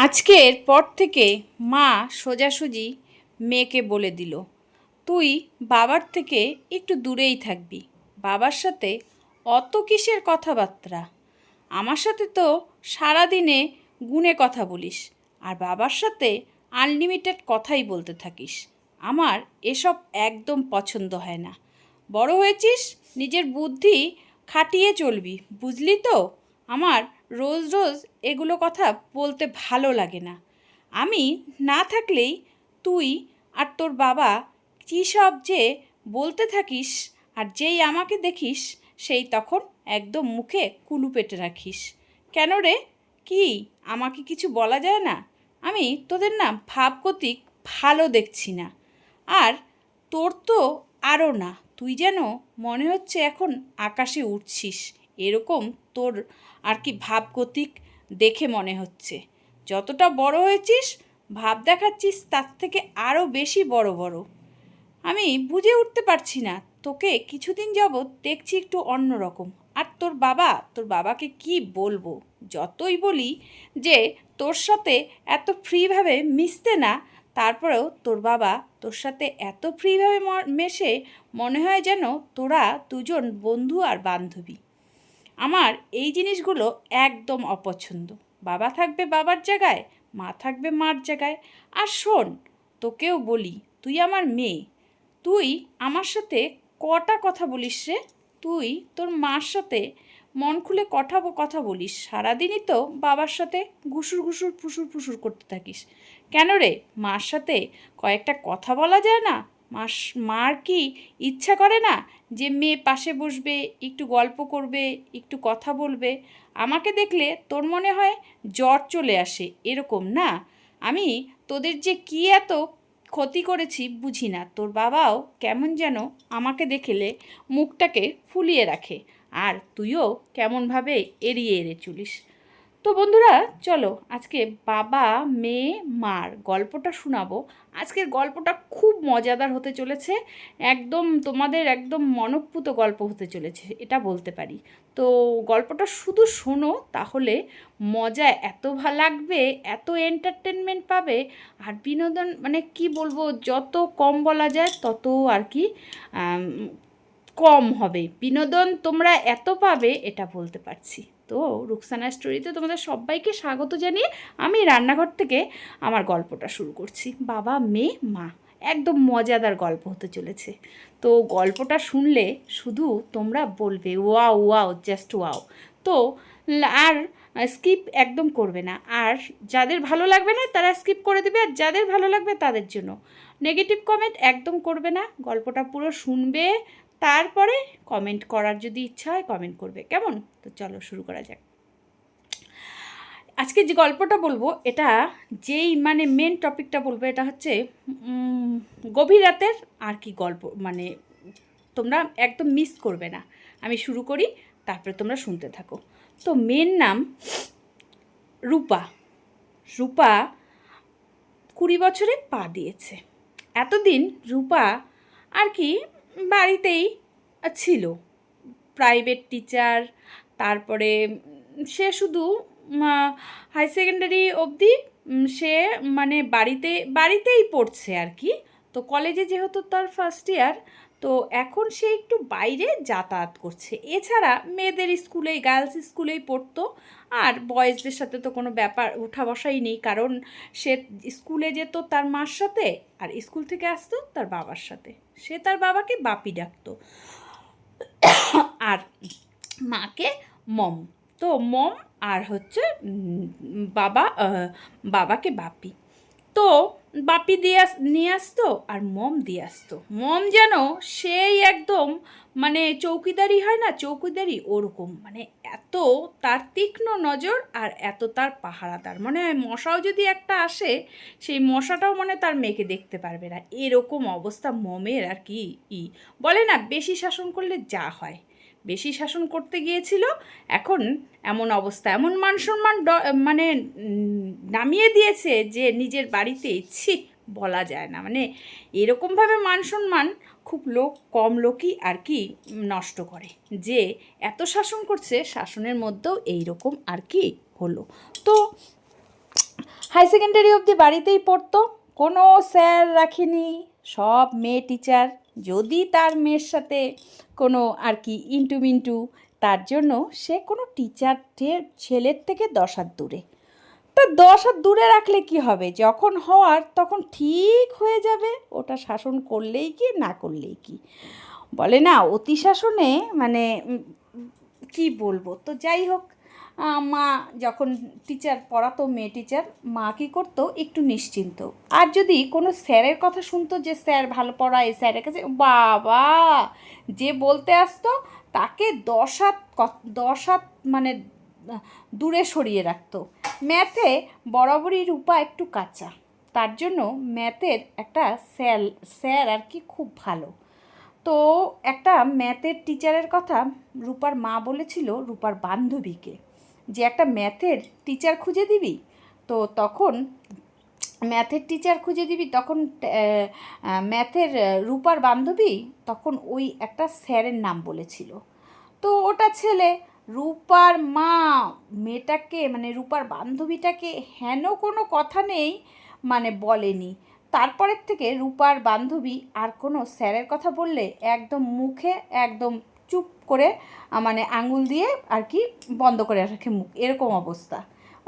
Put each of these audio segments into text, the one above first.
আজকের পর থেকে মা সোজাসুজি মেয়েকে বলে দিল, তুই বাবার থেকে একটু দূরেই থাকবি। বাবার সাথে অত কিসের কথাবার্তা? আমার সাথে তো সারাদিনে গুণে কথা বলিস, আর বাবার সাথে আনলিমিটেড কথাই বলতে থাকিস। আমার এসব একদম পছন্দ হয় না। বড় হয়েছিস, নিজের বুদ্ধি খাটিয়ে চলবি, বুঝলি তো? আমার রোজ রোজ এগুলো কথা বলতে ভালো লাগে না। আমি না থাকলেই তুই আর তোর বাবা কী সব যে বলতে থাকিস, আর যেই আমাকে দেখিস সেই তখন একদম মুখে কুলু পেটে রাখিস। কেন রে, কি আমাকে কিছু বলা যায় না? আমি তোদের না ভাবগতিক ভালো দেখছি না। আর তোর তো আরও না, তুই যেন মনে হচ্ছে এখন আকাশে উড়ছিস, এরকম তোর আর কি ভাবগতিক দেখে মনে হচ্ছে। যতটা বড় হয়েছিস ভাব দেখাচ্ছিস তার থেকে আরও বেশি বড় বড়। আমি বুঝে উঠতে পারছি না, তোকে কিছুদিন যাবৎ দেখছি একটু অন্যরকম। আর তোর বাবাকে কি বলবো? যতই বলি যে তোর সাথে এত ফ্রিভাবে মিশতে না, তারপরেও তোর বাবা তোর সাথে এত ফ্রিভাবে মেশে, মনে হয় যেন তোরা দুজন বন্ধু আর বান্ধবী। আমার এই জিনিসগুলো একদম অপছন্দ। বাবা থাকবে বাবার জায়গায়, মা থাকবে মার জায়গায়। আর শোন, তোকেও বলি, তুই আমার মেয়ে। তুই আমার সাথে কটা কথা বলিস রে? তুই তোর মার সাথে মন খুলে কথা বলিস, সারাদিনই তো বাবার সাথে ঘুষুর ঘুষুর ফুসুর ফুসুর করতে থাকিস। কেন রে, মার সাথে কয়েকটা কথা বলা যায় না? মার কি ইচ্ছা করে না যে মেয়ে পাশে বসবে, একটু গল্প করবে, একটু কথা বলবে? আমাকে দেখলে তোর মনে হয় জ্বর চলে আসে, এরকম না? আমি তোদের যে কী এত ক্ষতি করেছি বুঝি না। তোর বাবাও কেমন যেন আমাকে দেখলে মুখটাকে ফুলিয়ে রাখে, আর তুইও কেমনভাবে এড়িয়ে চলিস। তো বন্ধুরা, চলো আজকে বাবা মেয়ে মার গল্পটা শোনাবো। আজকের গল্পটা খুব মজাদার হতে চলেছে, একদম তোমাদের একদম মনঃপুত গল্প হতে চলেছে, এটা বলতে পারি। তো গল্পটা শুধু শোনো, তাহলে মজা এত ভালো লাগবে, এত এন্টারটেনমেন্ট পাবে। আর বিনোদন মানে কি বলবো, যত কম বলা যায় তত আর কি কম হবে। বিনোদন তোমরা এত পাবে, এটা বলতে পারছি। তো রুকসানা স্টোরিতে তোমাদের সবাইকে স্বাগত জানিয়ে আমি রান্নাঘর থেকে আমার গল্পটা শুরু করছি। বাবা মেয়ে মা, একদম মজাদার গল্প হতে চলেছে। তো গল্পটা শুনলে শুধু তোমরা বলবে ওয়াও ওয়াও, জাস্ট ওয়াও। তো আর স্কিপ একদম করবে না, আর যাদের ভালো লাগবে না তারা স্কিপ করে দেবে, আর যাদের ভালো লাগবে তাদের জন্য নেগেটিভ কমেন্ট একদম করবে না। গল্পটা পুরো শুনবে, তারপরে কমেন্ট করার যদি ইচ্ছা হয় কমেন্ট করবে, কেমন? তো চলো শুরু করা যাক। আজকে যে গল্পটা বলবো, এটা যেই মানে মেন টপিকটা বলবো, এটা হচ্ছে গভীর রাতের আর কি গল্প, মানে তোমরা একদম মিস করবে না। আমি শুরু করি, তারপরে তোমরা শুনতে থাকো। তো মেয়ের নাম রূপা। রূপা 20 বছরে পা দিয়েছে। এতদিন রূপা আর কি বাড়িতেই ছিল, প্রাইভেট টিচার। তারপরে সে শুধু হাই সেকেন্ডারি অবধি সে মানে বাড়িতেই পড়ছে আর কি। তো কলেজে যেহেতু তার ফার্স্ট ইয়ার, তো এখন সে একটু বাইরে যাতায়াত করছে। এছাড়া মেয়েদের স্কুলেই, গার্লস স্কুলেই পড়তো, আর বয়েজদের সাথে তো কোনো ব্যাপার ওঠা বসাই নেই, কারণ সে স্কুলে যেত তার মার সাথে, আর স্কুল থেকে আসতো তার বাবার সাথে। সে তার বাবাকে বাপি ডাকতো, আর মাকে মম। তো মম আর হচ্ছে বাবাকে বাপি। তো বাপি নিয়ে আসতো আর মম দিয়ে আসতো। মম যেন সেই একদম মানে চৌকিদারি হয় না, চৌকিদারি ওরকম, মানে এত তার তীক্ষ্ণ নজর আর এত তার পাহারাদার। মনে হয় মশাও যদি একটা আসে, সেই মশাটাও মনে তার মেয়েকে দেখতে পারবে না, এরকম অবস্থা মমের আর কি। বলে না, বেশি শাসন করলে যা হয়। বেশি শাসন করতে গিয়েছিল, এখন এমন অবস্থা, এমন মান সম্মান মানে নামিয়ে দিয়েছে যে নিজের বাড়িতে ছি বলা যায় না। মানে এরকমভাবে মান সম্মান খুব কম লোকই আর কি নষ্ট করে, যে এত শাসন করছে, শাসনের মধ্যেও এইরকম আর কি হলো। তো হাই সেকেন্ডারি অবধি বাড়িতেই পড়তো, কোনো স্যার রাখিনি, সব মেয়ে টিচার। যদি তার মেয়ের সাথে কোনো আর কি ইন্টু মিন্টু, তার জন্য সে কোনো টিচারের ছেলের থেকে 10 হাত দূরে। তো 10 হাত দূরে রাখলে কি হবে, যখন হওয়ার তখন ঠিক হয়ে যাবে, ওটা শাসন করলেই কি না করলেই কি। বলে না অতি শাসনে মানে কি বলবো। তো যাই হোক, মা যখন টিচার পড়াতো, মেয়ে টিচার, মা কী করতো একটু নিশ্চিন্ত। আর যদি কোনো স্যারের কথা শুনতো যে স্যার ভালো পড়ায়, স্যারের কাছে বাবা যে বলতে আসতো তাকে 10 হাত মানে দূরে সরিয়ে রাখতো। ম্যাথে বরাবরই রূপা একটু কাঁচা, তার জন্য ম্যাথের একটা স্যার আর কি খুব ভালো। তো একটা ম্যাথের টিচারের কথা রূপার মা বলেছিল রূপার বান্ধবীকে, যে একটা ম্যাথের টিচার খুঁজে দিবি। তো তখন ম্যাথের টিচার খুঁজে দিবি, তখন ম্যাথের রূপার বান্ধবী তখন ওই একটা স্যারের নাম বলেছিল। তো ওটা ছেলে, রূপার মা মেয়েটাকে মানে রূপার বান্ধবীটাকে হেন কোনো কথা নেই মানে বলেনি। তারপরের থেকে রূপার বান্ধবী আর কোনো স্যারের কথা বললে একদম মুখে একদম চুপ করে মানে আঙুল দিয়ে আর কি বন্ধ করে রাখে মুখ, এরকম অবস্থা।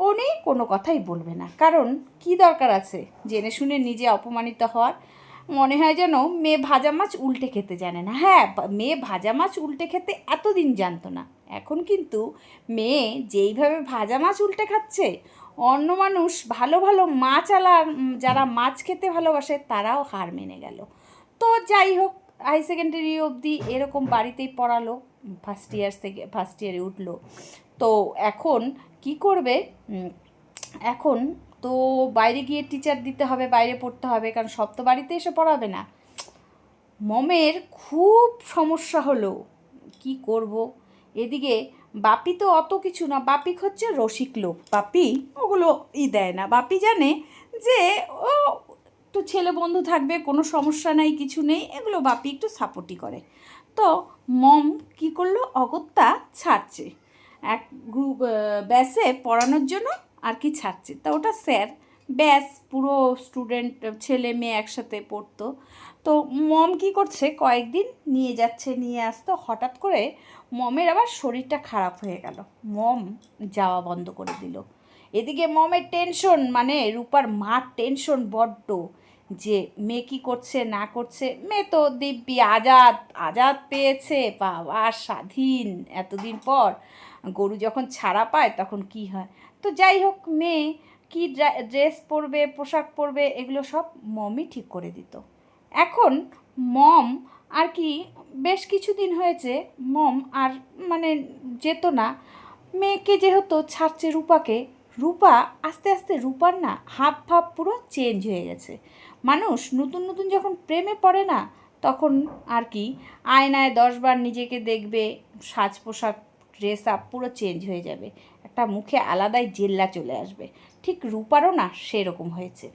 উনি কোনো কথাই বলবে না, কারণ কি দরকার আছে জেনে শুনে নিজে অপমানিত হওয়ার। মনে হয় যেন মেয়ে ভাজা মাছ উল্টে খেতে জানে না। হ্যাঁ, মেয়ে ভাজা মাছ উল্টে খেতে এতদিন জানতো না, এখন কিন্তু মেয়ে যেইভাবে ভাজা মাছ উল্টে খাচ্ছে, অন্য মানুষ ভালো ভালো মাছ যারা মাছ খেতে ভালোবাসে তারাও হার মেনে গেল। তো যাই হোক, হাই সেকেন্ডারি অবধি এরকম বাড়িতেই পড়ালো, ফার্স্ট ইয়ারে উঠলো। তো এখন কি করবে, এখন তো বাইরে গিয়ে টিচার দিতে হবে, বাইরে পড়তে হবে, কারণ সব তো বাড়িতে এসে পড়াবে না। মমের খুব সমস্যা হলো, কি করব। এদিকে বাপি তো অত কিছু না, বাপি হচ্ছে রসিক লোক, বাপি ওগুলো দেয় না। বাপি জানে যে ও তো ছেলে বন্ধু থাকবে, কোনো সমস্যা নাই, কিছু নেই, এগুলো বাপি একটু সাপোর্টই করে। তো মম কি করলো, অগত্যা ছাড়ছে এক গ্রুপ ব্যাসে পড়ানোর জন্য আর কি ছাড়ছে। তা ওটা স্যার ব্যাস পুরো স্টুডেন্ট ছেলে মেয়ে একসাথে পড়তো। তো মম কি করছে, কয়েকদিন নিয়ে যাচ্ছে নিয়ে আসতো, হঠাৎ করে মমের আবার শরীরটা খারাপ হয়ে গেল, মম যাওয়া বন্ধ করে দিল। এদিকে মমের টেনশন, মানে রূপার মার টেনশন বড্ড, যে মেয়ে কী করছে না করছে। মেয়ে তো দিব্যি আজাদ আজাদ পেয়েছে, বাবা স্বাধীন এতদিন পর। গরু যখন ছাড়া পায় তখন কি হয়। তো যাই হোক, মেয়ে কী ড্রেস পরবে, পোশাক পরবে, এগুলো সব মমই ঠিক করে দিত। এখন মম আর কি বেশ কিছুদিন হয়েছে মম আর মানে যেত না। মেয়েকে যেহেতু ছাড়ছে রূপাকে, রূপা আস্তে আস্তে রূপার না হাব ভাব পুরো চেঞ্জ হয়ে গেছে। মানুষ নতুন নতুন যখন প্রেমে পড়ে না, তখন আর কি আয়নায় 10 বার নিজেকে দেখবে, সাজ পোশাক ড্রেস আপ পুরো চেঞ্জ হয়ে যাবে, একটা মুখে আলাদাই জেল্লা চলে আসবে। ঠিক রূপারও না সেরকম হয়েছে।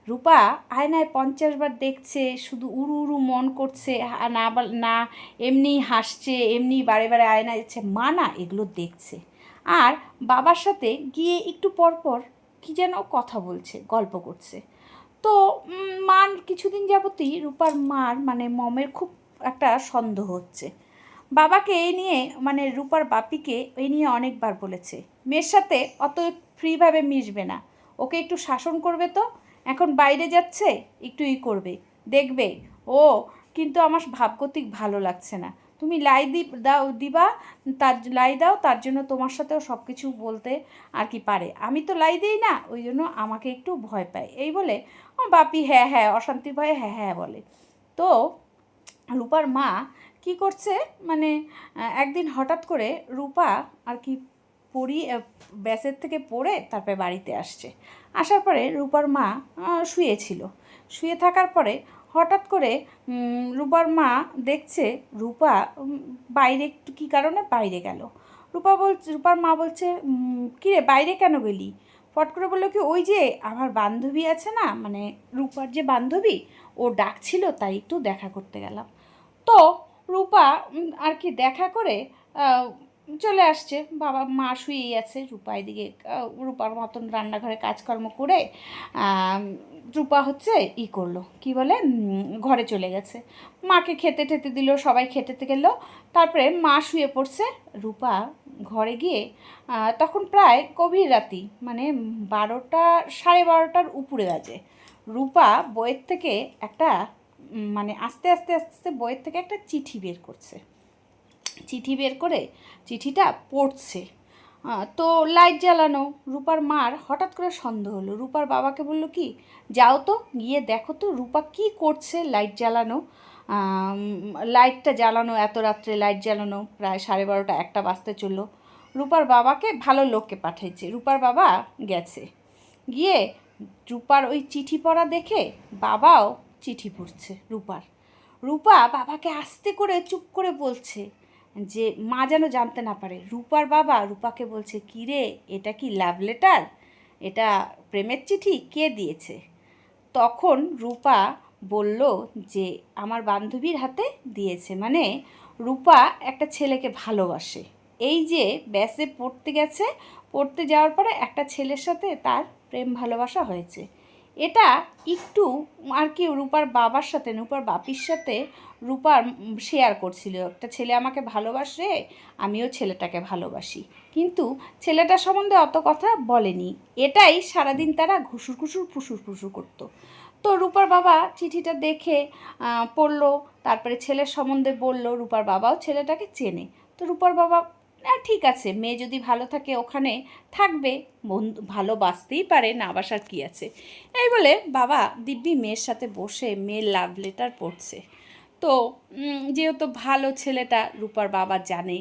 রূপা আয়নায় 50 বার দেখছে, শুধু উড়ু উড়ু মন করছে, না না এমনি হাসছে, এমনি বারে বারে আয়নায় যাচ্ছে, মা না এগুলো দেখছে। আর বাবার সাথে গিয়ে একটু পরপর কী যেন কথা বলছে, গল্প করছে। তো মার কিছুদিন যাবতই রূপার মার মানে মমের খুব একটা সন্দেহ হচ্ছে। বাবাকে এই নিয়ে মানে রূপার বাপিকে এই নিয়ে অনেকবার বলেছে, মেয়ের সাথে অত ফ্রিভাবে মিশবে না, ওকে একটু শাসন করবে। তো এখন বাইরে যাচ্ছে, একটু করবে, দেখবে ও। কিন্তু আমার ভাবগতিক ভালো লাগছে না, তুমি দিবা, তার লাই দাও, তার জন্য তোমার সাথেও সব কিছু বলতে আর কি পারে। আমি তো লাই দিই না, ওই জন্য আমাকে একটু ভয় পায়, এই বলে বাপি হ্যাঁ হ্যাঁ অশান্তির ভয়ে হ্যাঁ হ্যাঁ বলে। তো রূপার মা কি করছে, মানে একদিন হঠাৎ করে রূপা আর কি ব্যাসের থেকে পড়ে তারপরে বাড়িতে আসছে। আসার পরে রূপার মা শুয়েছিল, শুয়ে থাকার পরে হঠাৎ করে রূপার মা দেখছে রূপা বাইরে একটু কী কারণে বাইরে গেল। রূপার মা বলছে, কিরে বাইরে কেন গেলি? ফট করে বললো কি, ওই যে আমার বান্ধবী আছে না, মানে রূপার যে বান্ধবী, ও ডাকছিল তাই একটু দেখা করতে গেলাম। তো রূপা আর কি দেখা করে চলে আসছে, বাবা মা শুয়েই আছে, রূপা এদিকে রূপার মতন রান্নাঘরে কাজকর্ম করে রূপা হচ্ছে করলো কি বলে ঘরে চলে গেছে, মাকে খেতে ঠেতে দিল, সবাই খেতে গেলো, তারপরে মা শুয়ে পড়ছে, রূপা ঘরে গিয়ে তখন প্রায় গভীর রাতি, মানে 12টা 12:30টার উপরে বাজে। রূপা বইয়ের থেকে একটা মানে আস্তে আস্তে আস্তে আস্তে বইয়ের থেকে একটা চিঠি বের করছে, চিঠি বের করে চিঠিটা পড়ছে। তো লাইট জ্বালানো, রূপার মার হঠাৎ করে সন্দেহ হলো, রূপার বাবাকে বলল কি, যাও তো গিয়ে দেখো তো রূপা কী করছে, লাইট জ্বালানো, লাইটটা জ্বালানো, এত রাত্রে লাইট জ্বালানো, প্রায় 12:30 1টা বাজতে চললো। রূপার বাবাকে ভালো লোককে পাঠিয়েছে, রূপার বাবা গেছে, গিয়ে রূপার ওই চিঠি পড়া দেখে বাবাও চিঠি পড়ছে রূপার। রূপা বাবাকে আস্তে করে চুপ করে বলছে যে মা যেন জানতে না পারে। রূপার বাবা রূপাকে বলছে, কী রে, এটা কি লাভ লেটার, এটা প্রেমের চিঠি, কে দিয়েছে? তখন রূপা বলল যে আমার বান্ধবীর হাতে দিয়েছে, মানে রূপা একটা ছেলেকে ভালোবাসে, এই যে ব্যাসে পড়তে গেছে, পড়তে যাওয়ার পরে একটা ছেলের সাথে তার প্রেম ভালোবাসা হয়েছে। এটা একটু আর কি রূপার বাবার সাথে, রূপার বাপির সাথে রূপার শেয়ার করছিল, একটা ছেলে আমাকে ভালোবাসে, আমিও ছেলেটাকে ভালোবাসি, কিন্তু ছেলেটার সম্বন্ধে অত কথা বলেনি, এটাই সারাদিন তারা ঘুষুর ঘুষুর ফুসুর ফুসুর করতো। তো রূপার বাবা চিঠিটা দেখে পড়লো, তারপরে ছেলের সম্বন্ধে বলল, রূপার বাবাও ছেলেটাকে চেনে। তো রূপার বাবা ঠিক আছে, মেয়ে যদি ভালো থাকে ওখানে থাকবে, বন্ধু ভালোবাসতেই পারে, না বাসার কী আছে, এই বলে বাবা দিব্যি মেয়ের সাথে বসে মেয়ের লাভ লেটার পড়ছে। তো যেহেতু ভালো ছেলেটা রূপার বাবা জানে,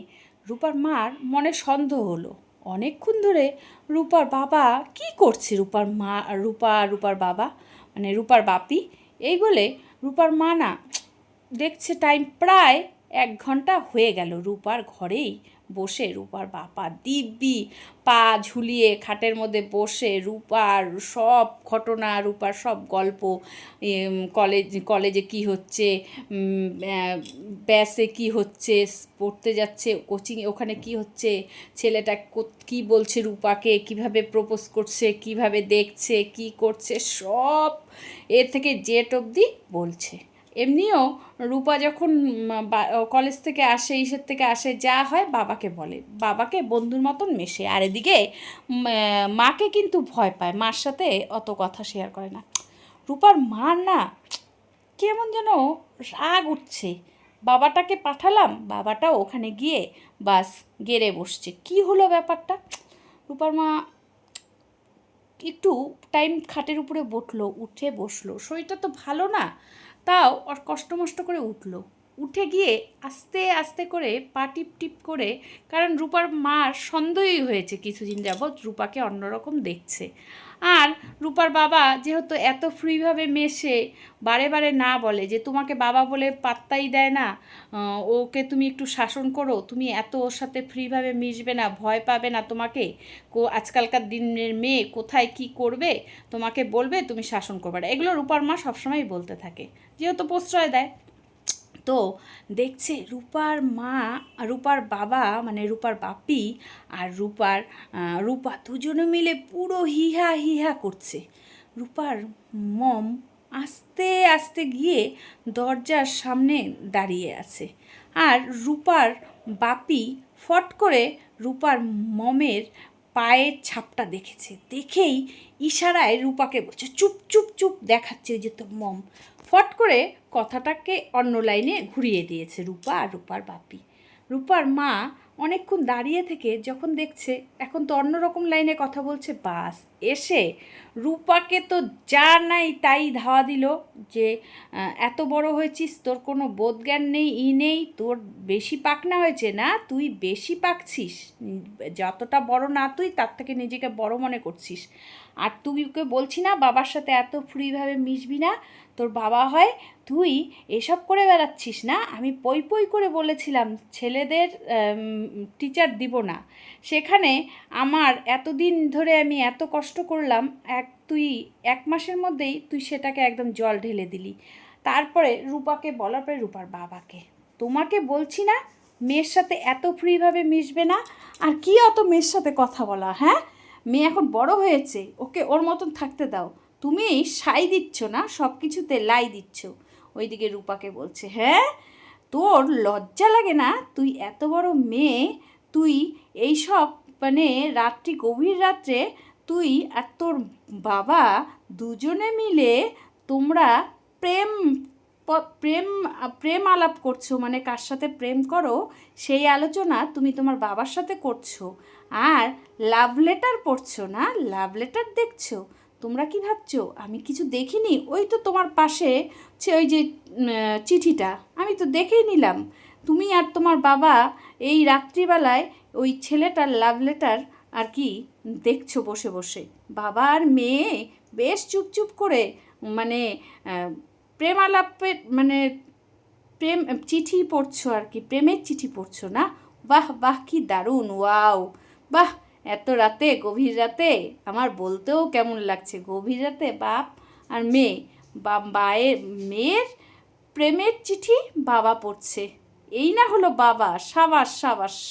রূপার মার মনে সন্দেহ হলো, অনেকক্ষণ ধরে রূপার বাবা কি করছে, রূপার বাবা মানে রূপার বাপি, এই বলে রূপার মা না দেখছে টাইম প্রায় 1 ঘন্টা হয়ে গেল, রূপার ঘরেই বসে রূপার বাবা দিব্যি পা ঝুলিয়ে খাটের মধ্যে বসে রূপার সব ঘটনা, রূপার সব গল্প, কলেজে কি হচ্ছে, ব্যাসে কি হচ্ছে, পড়তে যাচ্ছে কোচিংয়ে, ওখানে কি হচ্ছে, ছেলেটা কি বলছে রূপাকে, কিভাবে প্রপোজ করছে, কিভাবে দেখছে, কি করছে, সব এর থেকে জেড অবধি বলছে। এমনিও রূপা যখন কলেজ থেকে আসে, ইসের থেকে আসে, যা হয় বাবাকে বলে, বাবাকে বন্ধুর মতন মেশে, আর এদিকে মাকে কিন্তু ভয় পায়, মার সাথে অত কথা শেয়ার করে না। রূপার মার না কেমন যেন রাগ উঠছে, বাবাটাকে পাঠালাম, বাবাটাও ওখানে গিয়ে বাস গেড়ে বসছে, কি হলো ব্যাপারটা। রূপার মা একটু টাইম খাটের উপরে উঠে বসলো, শরীরটা তো ভালো না, তাও আর কষ্ট করে উঠলো, উঠে গিয়ে আস্তে আস্তে করে পা টিপ টিপ করে, কারণ রূপার মার সন্দেহই হয়েছে কিছুদিন যাবৎ রূপাকে অন্যরকম দেখছে। আর রূপার বাবা যেহেতু এত ফ্রিভাবে মেশে, বারে বারে না বলে যে তোমাকে বাবা বলে পাত্তাই দেয় না, ওকে তুমি একটু শাসন করো, তুমি এত ওর সাথে ফ্রিভাবে মিশবে না, ভয় পাবে না তোমাকে, আজকালকার দিনের মেয়ে কোথায় কি করবে তোমাকে বলবে, তুমি শাসন করবে না, এগুলো রূপার মা সবসময় বলতে থাকে, যেহেতু প্রশ্রয় দেয়। তো দেখছে রূপার মা, রূপার বাবা মানে রূপার বাপি আর রূপা দুজনে মিলে পুরো হিহা হিহা করছে। রূপার মম আস্তে আস্তে গিয়ে দরজার সামনে দাঁড়িয়ে আছে, আর রূপার বাপি ফট করে রূপার মমের পায়ের ছাপটা দেখেছে, দেখেই ইশারায় রূপাকে বলছে চুপ চুপ চুপ, দেখাচ্ছে যে তোর মম, ফট করে কথাটাকে অন্য লাইনে ঘুরিয়ে দিয়েছে রূপা আর রূপার বাপি। রূপার মা অনেকক্ষণ দাঁড়িয়ে থেকে যখন দেখছে এখন তো অন্যরকম লাইনে কথা বলছে, বাস এসে রূপাকে তো যা নাই তাই ধাওয়া দিল যে এত বড় হয়েছিস, তোর কোনো বোধজ্ঞান নেই, নেই, তোর বেশি পাকনা হয়েছে না, তুই বেশি পাকছিস, যতটা বড় না তুই তার থেকে নিজেকে বড় মনে করছিস, আর তুই ওকে বলছি না বাবার সাথে এত ফ্রিভাবে মিশবি না, তোর বাবা হয়, তুই এসব করে বেড়াচ্ছিস না, আমি পই পই করে বলেছিলাম ছেলেদের টিচার দিব না, সেখানে আমার এতদিন ধরে আমি এত কষ্ট করলাম, তুই 1 মাসের মধ্যেই তুই সেটাকে একদম জল ঢেলে দিলি। তারপরে রূপাকে বলার পরে রূপার বাবাকে, তোমাকে বলছি না মেয়ের সাথে এত ফ্রিভাবে মিশবে না। আর কি অত মেয়ের সাথে কথা বলা, হ্যাঁ? মেয়ে এখন বড় হয়েছে, ওকে ওর মতন থাকতে দাও। তুমি সাই দিচ্ছ না, সব কিছুতে লাই দিচ্ছ। ওইদিকে রূপাকে বলছে, হ্যাঁ তোর লজ্জা লাগে না? তুই এত বড় মেয়ে, তুই এই সব মানে গভীর রাত্রে তুই আর তোর বাবা দুজনে মিলে তোমরা প্রেম প্রেম প্রেম আলাপ করছো, মানে কার সাথে প্রেম করো সেই আলোচনা তুমি তোমার বাবার সাথে করছো। আর লাভ লেটার পড়ছো না, লাভ লেটার দেখছো। তোমরা কি ভাবছো আমি কিছু দেখিনি? ওই তো তোমার পাশে ওই যে চিঠিটা আমি তো দেখেই নিলাম। তুমি আর তোমার বাবা এই রাত্রিবেলায় ওই ছেলেটার লাভ লেটার আর কি দেখছো বসে বসে। বাবা আর মেয়ে বেশ চুপচুপ করে মানে প্রেম আলাপে মানে প্রেম চিঠি পড়ছো আর কি, প্রেমের চিঠি পড়ছো না? বাহ বাহ, কি দারুণ, ওয়াও, বাহ। এত রাতে, গভীর রাতে আমার বলতেও কেমন লাগছে, গভীর রাতে বাপ আর মেয়ে, মেয়ের প্রেমের চিঠি বাবা পড়ছে। এই না হলো বাবা, সাবাস সাবাস।